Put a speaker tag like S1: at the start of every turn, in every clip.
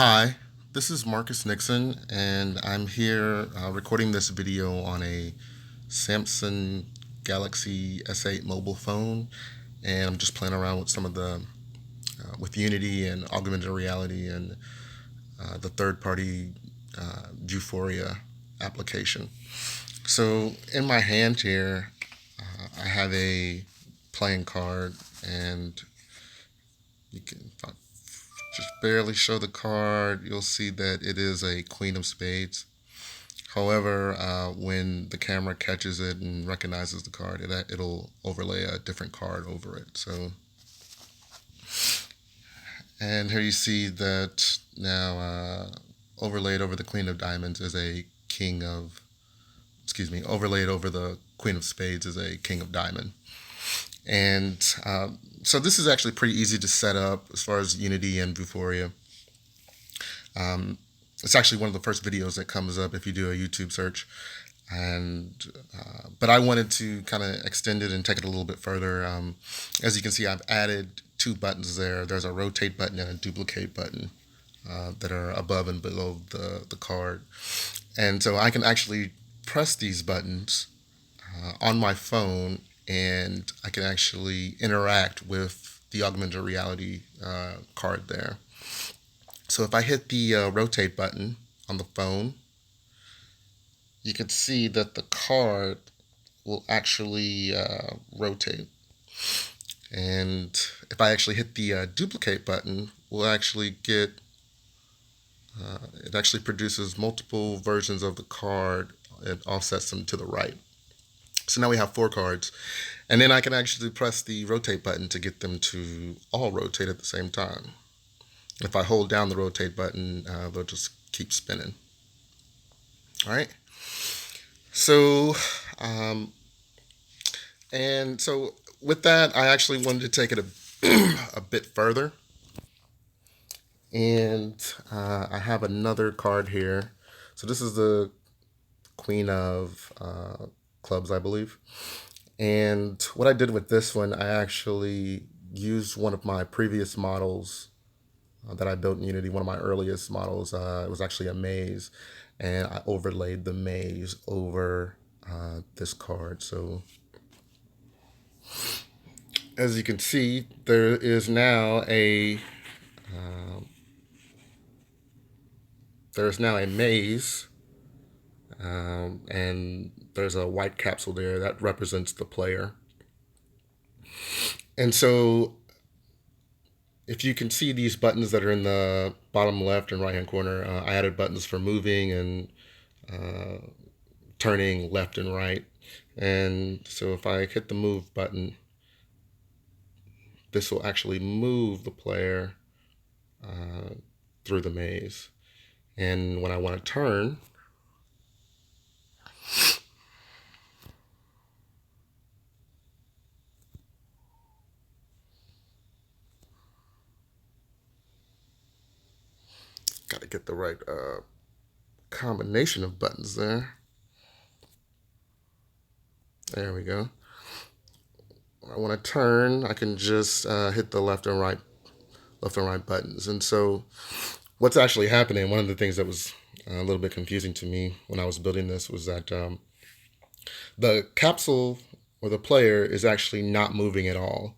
S1: Hi, this is Marcus Nixon, and I'm here recording this video on a Samsung Galaxy S8 mobile phone, and I'm just playing around with some of the with Unity and augmented reality and the third-party Vuforia application. So in my hand here, I have a playing card, and you can just barely show the card. You'll see that it is a Queen of Spades. However, when the camera catches it and recognizes the card, it'll overlay a different card over it. So, and here you see that now overlaid over the Queen of Diamonds is a King of, overlaid over the Queen of Spades is a King of Diamond. And so this is actually pretty easy to set up as far as Unity and Vuforia. It's actually one of the first videos that comes up if you do a YouTube search. And but I wanted to kind of extend it and take it a little bit further. As you can see, I've added two buttons there. There's a rotate button and a duplicate button that are above and below the card. And so I can actually press these buttons on my phone, and I can actually interact with the augmented reality card there. So if I hit the rotate button on the phone, you can see that the card will actually rotate. And if I actually hit the duplicate button, we'll actually get, it actually produces multiple versions of the card. It offsets them to the right. So now we have four cards. And then I can actually press the rotate button to get them to all rotate at the same time. If I hold down the rotate button, they'll just keep spinning. All right. So, and so with that, I actually wanted to take it a bit further. And I have another card here. So this is the Queen of Clubs, I believe. And what I did with this one, I actually used one of my previous models that I built in Unity, one of my earliest models. It was actually a maze, and I overlaid the maze over this card. So as you can see, there is now a maze, and there's a white capsule there that represents the player. And so if you can see these buttons that are in the bottom left and right hand corner, I added buttons for moving and turning left and right. And so if I hit the move button, this will actually move the player through the maze. And when I want to turn, got to get the right combination of buttons there. There we go. When I want to turn, I can just hit the left and right buttons. And so what's actually happening, one of the things that was a little bit confusing to me when I was building this was that the capsule or the player is actually not moving at all.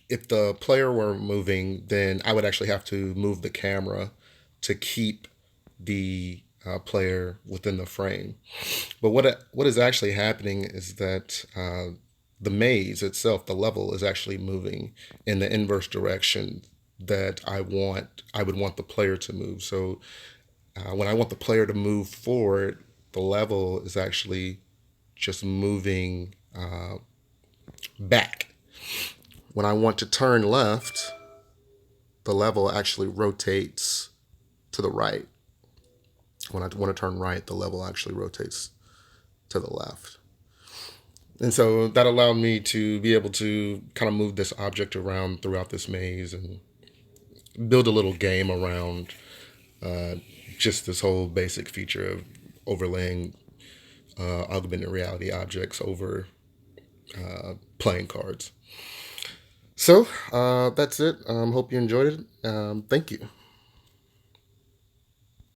S1: If the player were moving, then I would actually have to move the camera to keep the player within the frame. But what is actually happening is that the maze itself, the level, is actually moving in the inverse direction that I would want the player to move. So when I want the player to move forward, the level is actually just moving back. When I want to turn left, the level actually rotates to the right. When I want to turn right, the level actually rotates to the left. And so that allowed me to be able to kind of move this object around throughout this maze and build a little game around just this whole basic feature of overlaying augmented reality objects over playing cards. So that's it. Hope you enjoyed it. Thank you.